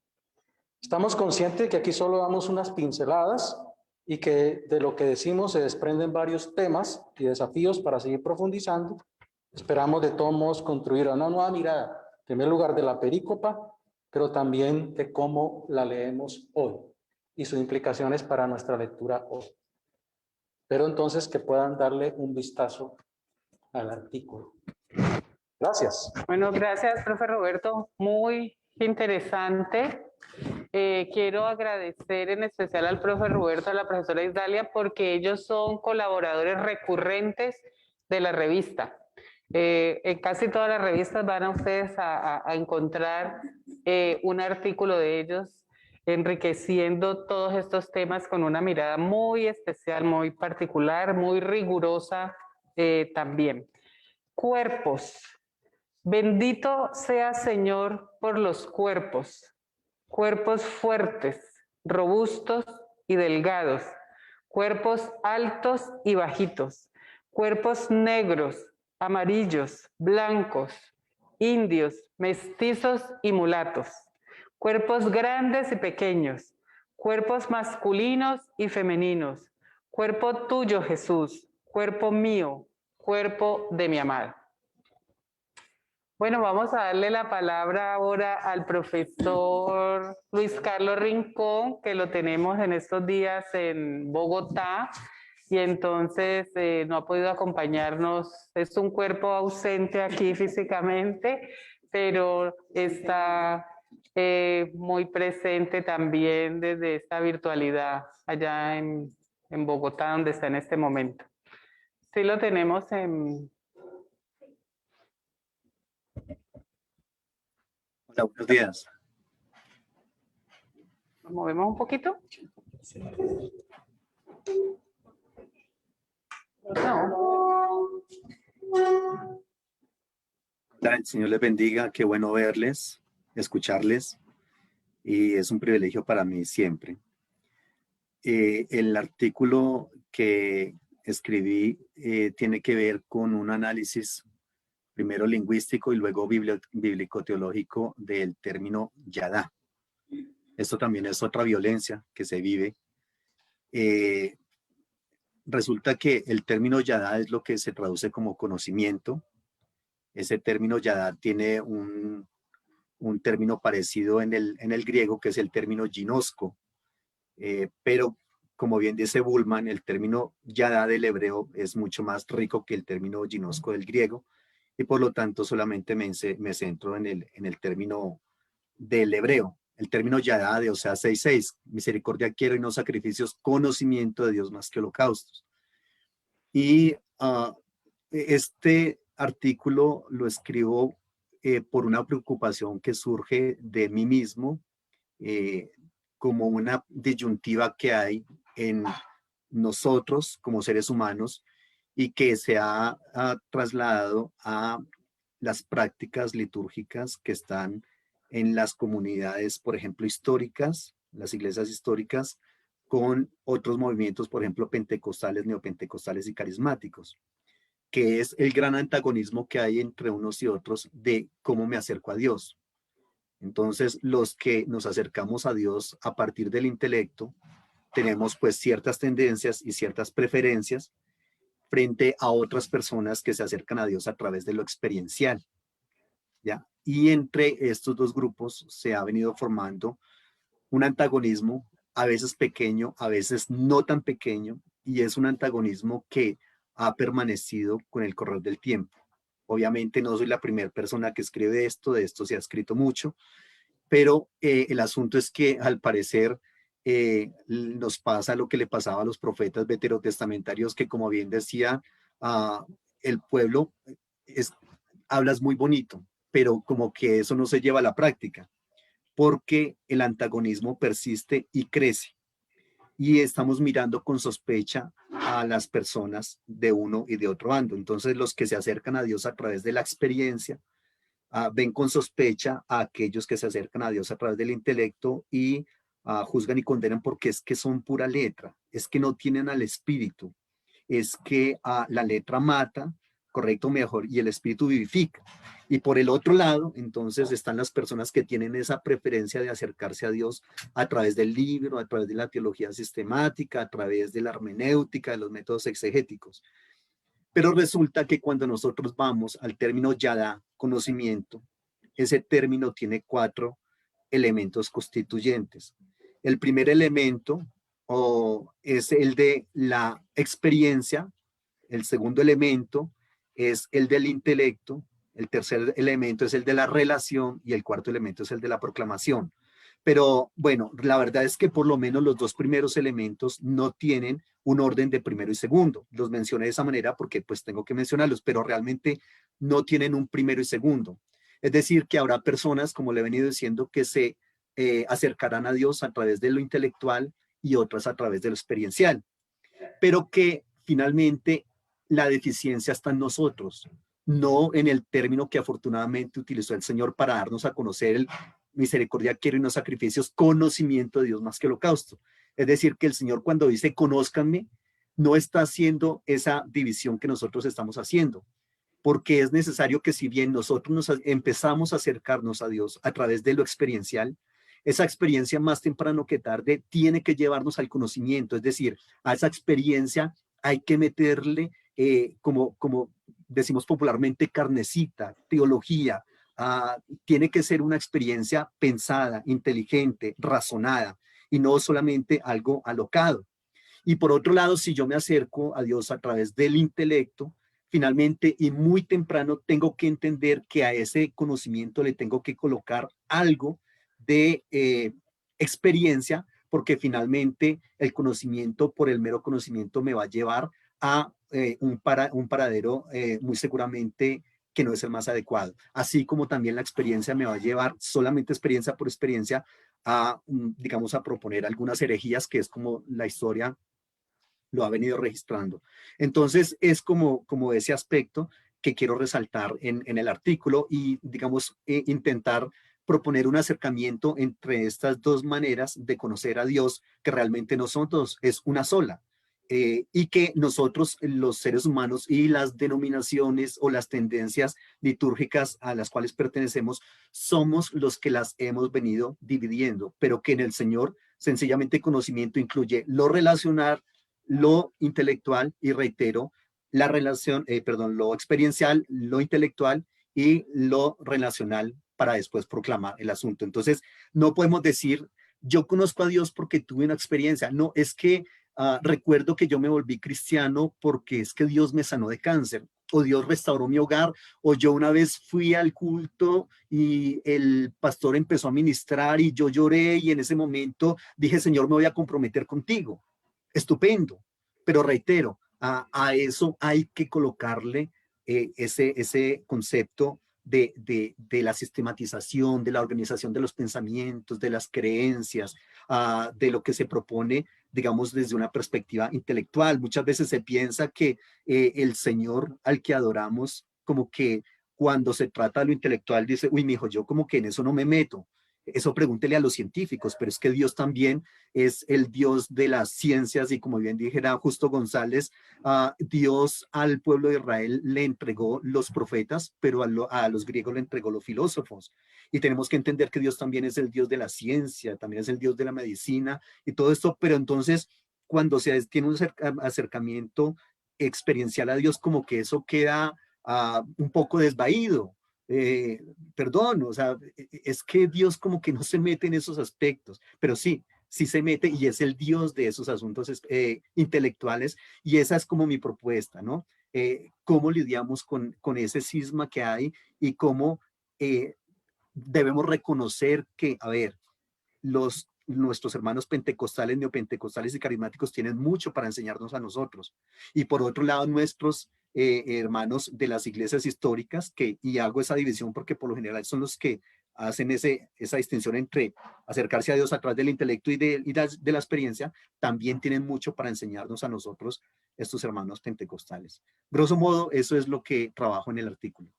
Speaker 8: Estamos conscientes de que aquí solo damos unas pinceladas y que de lo que decimos se desprenden varios temas y desafíos para seguir profundizando. Esperamos de todos modos construir una nueva mirada, en primer lugar de la perícopa, pero también de cómo la leemos hoy y sus implicaciones para nuestra lectura hoy. Espero entonces que puedan darle un vistazo al artículo. Gracias.
Speaker 5: Bueno, gracias, profe Roberto. Muy interesante. Quiero agradecer en especial al profe Roberto, a la profesora Isdalia, porque ellos son colaboradores recurrentes de la revista. En casi todas las revistas van a ustedes a encontrar un artículo de ellos enriqueciendo todos estos temas con una mirada muy especial, muy particular, muy rigurosa también. Cuerpos. Bendito sea Señor por los cuerpos. Cuerpos fuertes, robustos y delgados. Cuerpos altos y bajitos. Cuerpos negros, amarillos, blancos, indios, mestizos y mulatos. Cuerpos grandes y pequeños. Cuerpos masculinos y femeninos. Cuerpo tuyo, Jesús. Cuerpo mío. Cuerpo de mi amado. Bueno, vamos a darle la palabra ahora al profesor Luis Carlos Rincón, que lo tenemos en estos días en Bogotá, y entonces no ha podido acompañarnos. Es un cuerpo ausente aquí físicamente, pero está muy presente también desde esta virtualidad allá en Bogotá, donde está en este momento. Sí lo tenemos en...
Speaker 9: Hola, buenos días.
Speaker 5: ¿Nos movemos un poquito? No.
Speaker 9: Hola, el Señor les bendiga. Qué bueno verles, escucharles. Y es un privilegio para mí siempre. El artículo que escribí tiene que ver con un análisis primero lingüístico y luego bíblico-teológico del término yadá. Esto también es otra violencia que se vive. Resulta que el término yadá es lo que se traduce como conocimiento. Ese término yadá tiene un término parecido en el griego, que es el término ginosko. Pero, como bien dice Bullman, el término yadá del hebreo es mucho más rico que el término ginosko del griego. Y por lo tanto solamente me centro en el término del hebreo. El término yadá de Oseas 6:6, misericordia quiero y no sacrificios, conocimiento de Dios más que holocaustos. Y este artículo lo escribo por una preocupación que surge de mí mismo, como una disyuntiva que hay en nosotros como seres humanos, y que se ha trasladado a las prácticas litúrgicas que están en las comunidades, por ejemplo, históricas, las iglesias históricas, con otros movimientos, por ejemplo, pentecostales, neopentecostales y carismáticos, que es el gran antagonismo que hay entre unos y otros de cómo me acerco a Dios. Entonces, los que nos acercamos a Dios a partir del intelecto, tenemos pues ciertas tendencias y ciertas preferencias frente a otras personas que se acercan a Dios a través de lo experiencial, ¿ya? Y entre estos dos grupos se ha venido formando un antagonismo a veces pequeño, a veces no tan pequeño, y es un antagonismo que ha permanecido con el correr del tiempo. Obviamente no soy la primera persona que escribe esto, de esto se ha escrito mucho, pero el asunto es que al parecer nos pasa lo que le pasaba a los profetas veterotestamentarios, que como bien decía, el pueblo, hablas muy bonito, pero como que eso no se lleva a la práctica, porque el antagonismo persiste y crece. Y estamos mirando con sospecha a las personas de uno y de otro bando. Entonces los que se acercan a Dios a través de la experiencia, ven con sospecha a aquellos que se acercan a Dios a través del intelecto y juzgan y condenan porque es que son pura letra, es que no tienen al espíritu, es que la letra mata, correcto, mejor, y el espíritu vivifica. Y por el otro lado, entonces están las personas que tienen esa preferencia de acercarse a Dios a través del libro, a través de la teología sistemática, a través de la hermenéutica, de los métodos exegéticos. Pero resulta que cuando nosotros vamos al término yada, conocimiento, ese término tiene 4 elementos constituyentes. El primer elemento es el de la experiencia, el segundo elemento es el del intelecto, el tercer elemento es el de la relación y el cuarto elemento es el de la proclamación. Pero bueno, la verdad es que por lo menos los 2 primeros elementos no tienen un orden de primero y segundo. Los mencioné de esa manera porque pues tengo que mencionarlos, pero realmente no tienen un primero y segundo. Es decir, que habrá personas, como le he venido diciendo, que se acercarán a Dios a través de lo intelectual y otras a través de lo experiencial, pero que finalmente la deficiencia está en nosotros, no en el término que afortunadamente utilizó el Señor para darnos a conocer el misericordia quiero y no sacrificios, conocimiento de Dios más que holocausto. Es decir, que el Señor cuando dice conózcanme, no está haciendo esa división que nosotros estamos haciendo, porque es necesario que si bien nosotros nos empezamos a acercarnos a Dios a través de lo experiencial, esa experiencia más temprano que tarde tiene que llevarnos al conocimiento, es decir, a esa experiencia hay que meterle, como decimos popularmente, carnecita, teología. Tiene que ser una experiencia pensada, inteligente, razonada y no solamente algo alocado. Y por otro lado, si yo me acerco a Dios a través del intelecto, finalmente y muy temprano tengo que entender que a ese conocimiento le tengo que colocar algo de experiencia, porque finalmente el conocimiento por el mero conocimiento me va a llevar a un paradero muy seguramente que no es el más adecuado. Así como también la experiencia me va a llevar, solamente experiencia por experiencia, digamos, a proponer algunas herejías, que es como la historia lo ha venido registrando. Entonces, es como ese aspecto que quiero resaltar en el artículo y, digamos, intentar proponer un acercamiento entre estas 2 maneras de conocer a Dios, que realmente no son 2, es una sola. Y que nosotros, los seres humanos y las denominaciones o las tendencias litúrgicas a las cuales pertenecemos, somos los que las hemos venido dividiendo, pero que en el Señor sencillamente conocimiento incluye lo relacional, lo intelectual y reitero, la relación, lo experiencial, lo intelectual y lo relacional para después proclamar el asunto. Entonces, no podemos decir, yo conozco a Dios porque tuve una experiencia. No, es que recuerdo que yo me volví cristiano porque es que Dios me sanó de cáncer, o Dios restauró mi hogar, o yo una vez fui al culto y el pastor empezó a ministrar y yo lloré y en ese momento dije, Señor, me voy a comprometer contigo. Estupendo, pero reitero, a eso hay que colocarle ese concepto de la sistematización, de la organización de los pensamientos, de las creencias, de lo que se propone, digamos, desde una perspectiva intelectual. Muchas veces se piensa que el Señor al que adoramos, como que cuando se trata de lo intelectual, dice, uy, mijo, yo como que en eso no me meto. Eso pregúntele a los científicos, pero es que Dios también es el Dios de las ciencias y como bien dijera Justo González, Dios al pueblo de Israel le entregó los profetas, pero a los griegos le entregó los filósofos. Y tenemos que entender que Dios también es el Dios de la ciencia, también es el Dios de la medicina y todo esto, pero entonces cuando se tiene un acercamiento experiencial a Dios, como que eso queda un poco desvaído. perdón, o sea, es que Dios como que no se mete en esos aspectos, pero sí, sí se mete y es el Dios de esos asuntos intelectuales, y esa es como mi propuesta, ¿no? Cómo lidiamos con ese cisma que hay y cómo debemos reconocer que, a ver, nuestros hermanos pentecostales, neopentecostales y carismáticos tienen mucho para enseñarnos a nosotros. Y por otro lado, nuestros hermanos de las iglesias históricas, y hago esa división porque por lo general son los que hacen esa distinción entre acercarse a Dios a través del intelecto y de la experiencia, también tienen mucho para enseñarnos a nosotros, estos hermanos pentecostales. Grosso modo, eso es lo que trabajo en el artículo.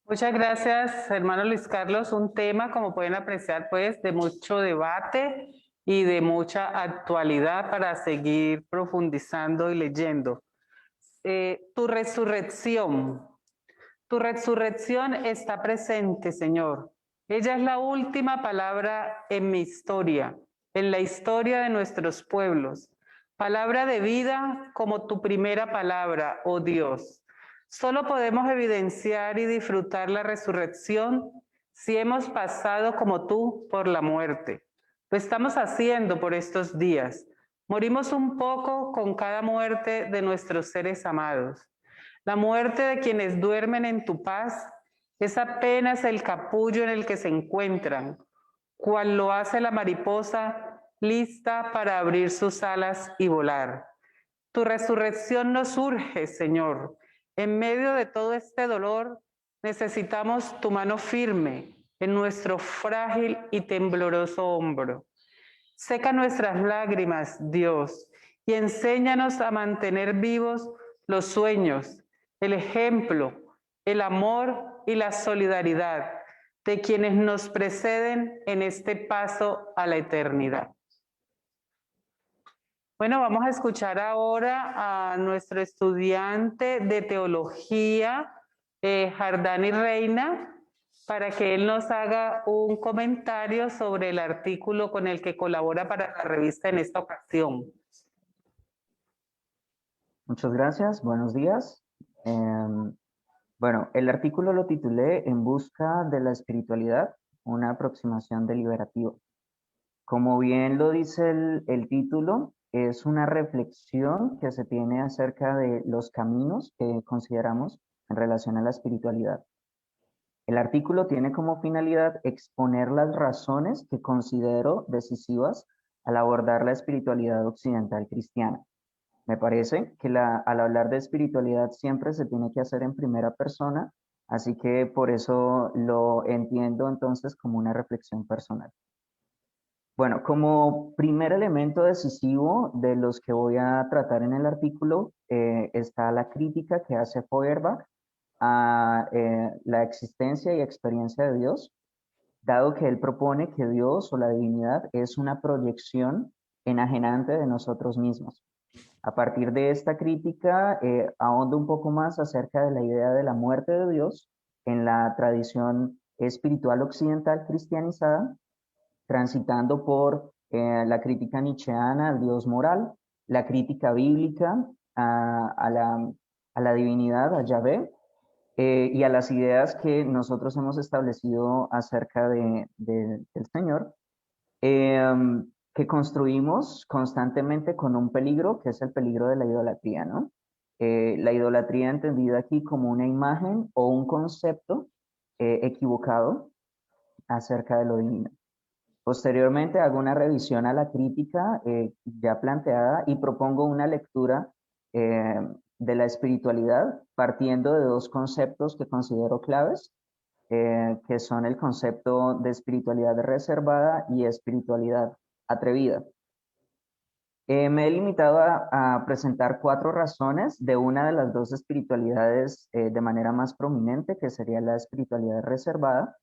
Speaker 5: Muchas gracias, hermano Luis Carlos. Un tema, como pueden apreciar, pues, de mucho debate y de mucha actualidad para seguir profundizando y leyendo. Tu resurrección está presente, Señor. Ella es la última palabra en mi historia, en la historia de nuestros pueblos. Palabra de vida como tu primera palabra, oh Dios. Solo podemos evidenciar y disfrutar la resurrección si hemos pasado como tú por la muerte. Lo estamos haciendo por estos días. Morimos un poco con cada muerte de nuestros seres amados. La muerte de quienes duermen en tu paz es apenas el capullo en el que se encuentran, cual lo hace la mariposa lista para abrir sus alas y volar. Tu resurrección nos urge, Señor. En medio de todo este dolor, necesitamos tu mano firme en nuestro frágil y tembloroso hombro. Seca nuestras lágrimas, Dios, y enséñanos a mantener vivos los sueños, el ejemplo, el amor y la solidaridad de quienes nos preceden en este paso a la eternidad. Bueno, vamos a escuchar ahora a nuestro estudiante de teología, Jardani Reina, para que él nos haga un comentario sobre el artículo con el que colabora para la revista en esta ocasión.
Speaker 10: Muchas gracias, buenos días. Bueno, el artículo lo titulé En busca de la espiritualidad, una aproximación deliberativa. Como bien lo dice el título, es una reflexión que se tiene acerca de los caminos que consideramos en relación a la espiritualidad. El artículo tiene como finalidad exponer las razones que considero decisivas al abordar la espiritualidad occidental cristiana. Me parece que al hablar de espiritualidad siempre se tiene que hacer en primera persona, así que por eso lo entiendo entonces como una reflexión personal. Bueno, como primer elemento decisivo de los que voy a tratar en el artículo está la crítica que hace Feuerbach a la existencia y experiencia de Dios, dado que él propone que Dios o la divinidad es una proyección enajenante de nosotros mismos. A partir de esta crítica, ahondo un poco más acerca de la idea de la muerte de Dios en la tradición espiritual occidental cristianizada, transitando por la crítica nietzscheana al Dios moral, la crítica bíblica a la divinidad, a Yahvé, y a las ideas que nosotros hemos establecido acerca del Señor, que construimos constantemente con un peligro, que es el peligro de la idolatría, ¿no? La idolatría entendida aquí como una imagen o un concepto equivocado acerca de lo divino. Posteriormente hago una revisión a la crítica ya planteada y propongo una lectura de la espiritualidad partiendo de dos conceptos que considero claves, que son el concepto de espiritualidad reservada y espiritualidad atrevida. Me he limitado a presentar 4 razones de una de las dos espiritualidades de manera más prominente, que sería la espiritualidad reservada,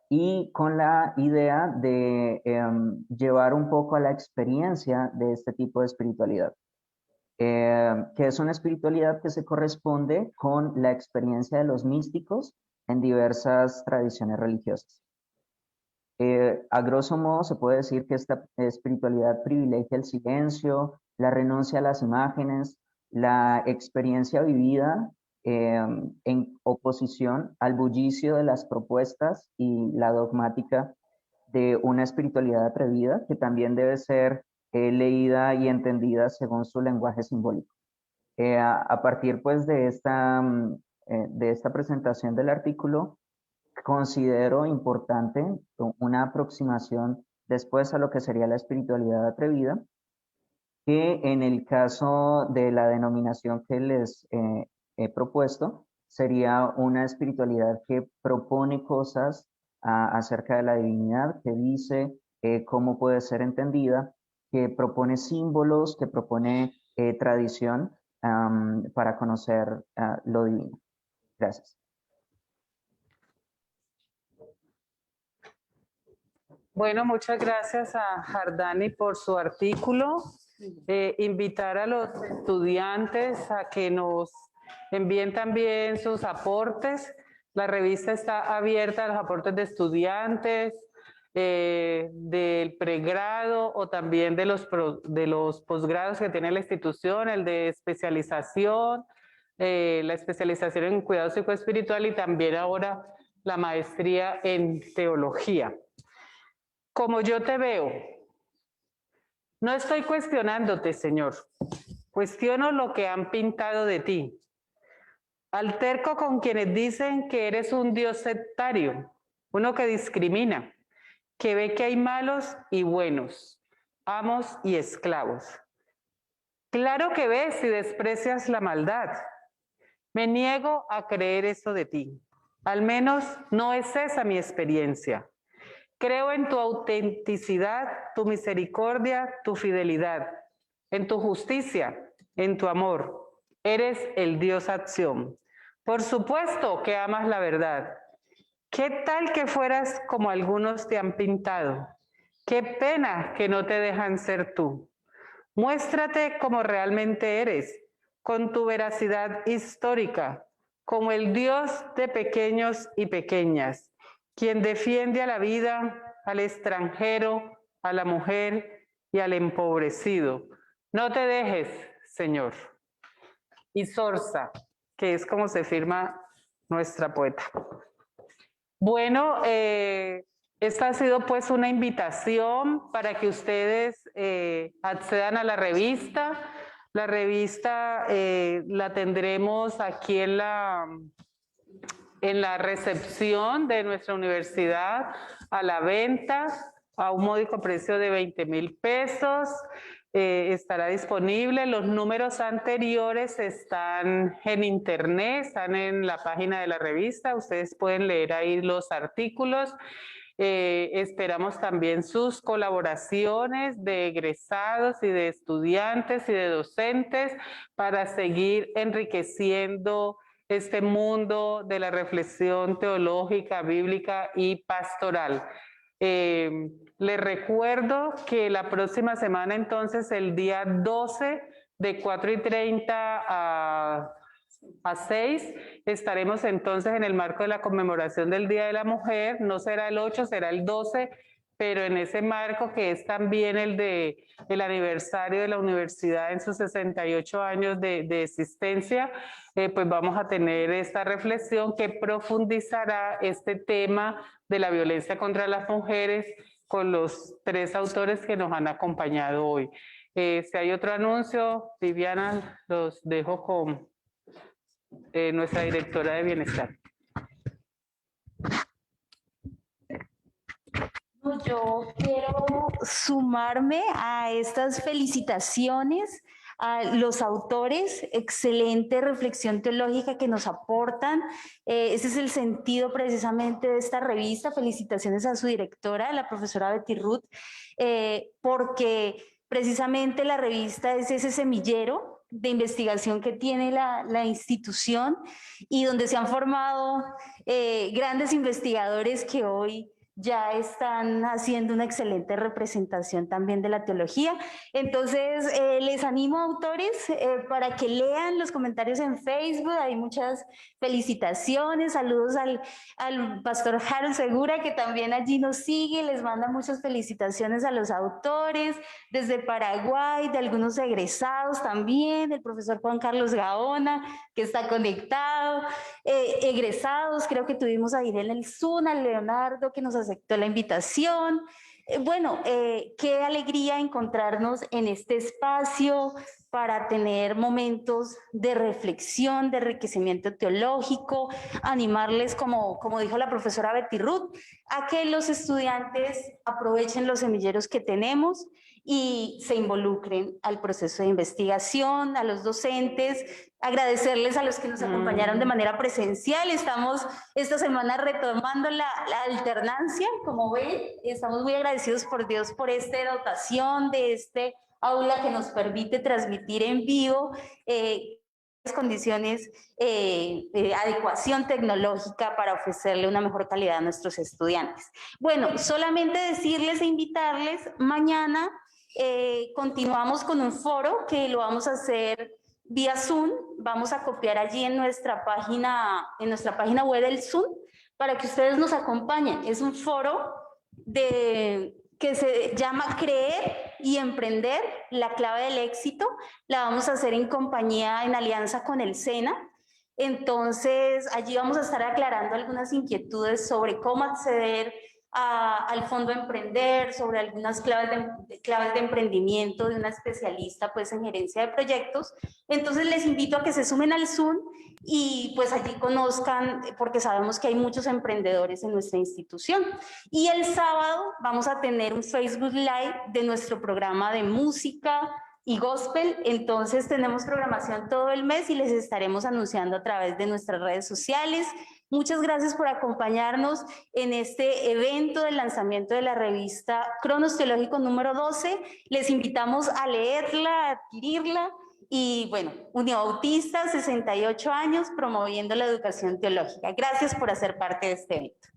Speaker 10: y con la idea de llevar un poco a la experiencia de este tipo de espiritualidad, que es una espiritualidad que se corresponde con la experiencia de los místicos en diversas tradiciones religiosas. A grosso modo se puede decir que esta espiritualidad privilegia el silencio, la renuncia a las imágenes, la experiencia vivida en oposición al bullicio de las propuestas y la dogmática de una espiritualidad atrevida que también debe ser leída y entendida según su lenguaje simbólico. A partir pues de esta presentación del artículo, considero importante una aproximación después a lo que sería la espiritualidad atrevida, que en el caso de la denominación que les he propuesto, sería una espiritualidad que propone cosas acerca de la divinidad, que dice cómo puede ser entendida, que propone símbolos, que propone tradición para conocer lo divino. Gracias.
Speaker 5: Bueno, muchas gracias a Jardani por su artículo. Invitar a los estudiantes a que nos envíen también sus aportes. La revista está abierta a los aportes de estudiantes, del pregrado o también de los posgrados que tiene la institución, el de especialización, la especialización en cuidado psicoespiritual y también ahora la maestría en teología. Como yo te veo, no estoy cuestionándote, Señor. Cuestiono lo que han pintado de ti. Alterco con quienes dicen que eres un Dios sectario, uno que discrimina, que ve que hay malos y buenos, amos y esclavos. Claro que ves y desprecias la maldad. Me niego a creer eso de ti. Al menos no es esa mi experiencia. Creo en tu autenticidad, tu misericordia, tu fidelidad, en tu justicia, en tu amor. Eres el Dios acción. Por supuesto que amas la verdad. ¿Qué tal que fueras como algunos te han pintado? Qué pena que no te dejan ser tú. Muéstrate como realmente eres, con tu veracidad histórica, como el Dios de pequeños y pequeñas, quien defiende a la vida, al extranjero, a la mujer y al empobrecido. No te dejes, Señor. Y Sorsa, que es como se firma nuestra poeta. Bueno, esta ha sido pues una invitación para que ustedes accedan a la revista. La revista la tendremos aquí en la recepción de nuestra universidad a la venta a un módico precio de 20,000 pesos. Estará disponible. Los números anteriores están en internet, están en la página de la revista. Ustedes pueden leer ahí los artículos. Esperamos también sus colaboraciones de egresados y de estudiantes y de docentes para seguir enriqueciendo este mundo de la reflexión teológica, bíblica y pastoral. Les recuerdo que la próxima semana, entonces, el día 12, de 4:30 a 6, estaremos entonces en el marco de la conmemoración del Día de la Mujer. No será el 8, será el 12, pero en ese marco que es también el aniversario de la universidad en sus 68 años de existencia, pues vamos a tener esta reflexión que profundizará este tema de la violencia contra las mujeres con los 3 autores que nos han acompañado hoy. Si hay otro anuncio, Viviana, los dejo con nuestra directora de Bienestar.
Speaker 1: Yo quiero sumarme a estas felicitaciones a los autores, excelente reflexión teológica que nos aportan. Ese es el sentido precisamente de esta revista. Felicitaciones a su directora, la profesora Betty Ruth, porque precisamente la revista es ese semillero de investigación que tiene la institución y donde se han formado grandes investigadores que hoy ya están haciendo una excelente representación también de la teología. Entonces, les animo, autores, para que lean los comentarios en Facebook. Hay muchas felicitaciones, saludos al pastor Harold Segura, que también allí nos sigue, les manda muchas felicitaciones a los autores, desde Paraguay, de algunos egresados también, el profesor Juan Carlos Gaona, que está conectado, egresados, creo que tuvimos a Irene El Zuna, a Leonardo, que nos aceptó la invitación. Bueno, qué alegría encontrarnos en este espacio para tener momentos de reflexión, de enriquecimiento teológico, animarles, como dijo la profesora Betty Ruth, a que los estudiantes aprovechen los semilleros que tenemos y se involucren al proceso de investigación, a los docentes, agradecerles a los que nos acompañaron de manera presencial. Estamos esta semana retomando la alternancia, como ven, estamos muy agradecidos por Dios por esta dotación de este aula que nos permite transmitir en vivo, condiciones de adecuación tecnológica para ofrecerle una mejor calidad a nuestros estudiantes. Bueno, solamente decirles e invitarles, mañana continuamos con un foro que lo vamos a hacer vía Zoom. Vamos a copiar allí en nuestra página web del Zoom para que ustedes nos acompañen. Es un foro que se llama Creer y Emprender, la clave del éxito. La vamos a hacer en alianza con el SENA. Entonces, allí vamos a estar aclarando algunas inquietudes sobre cómo acceder al Fondo Emprender, sobre algunas claves de emprendimiento de una especialista pues, en gerencia de proyectos. Entonces, les invito a que se sumen al Zoom y pues allí conozcan, porque sabemos que hay muchos emprendedores en nuestra institución. Y el sábado vamos a tener un Facebook Live de nuestro programa de música y gospel. Entonces tenemos programación todo el mes y les estaremos anunciando a través de nuestras redes sociales. Muchas gracias por acompañarnos en este evento del lanzamiento de la revista Cronos Teológico número 12. Les invitamos a leerla, a adquirirla. Y bueno, Unibautista, 68 años, promoviendo la educación teológica. Gracias por hacer parte de este evento.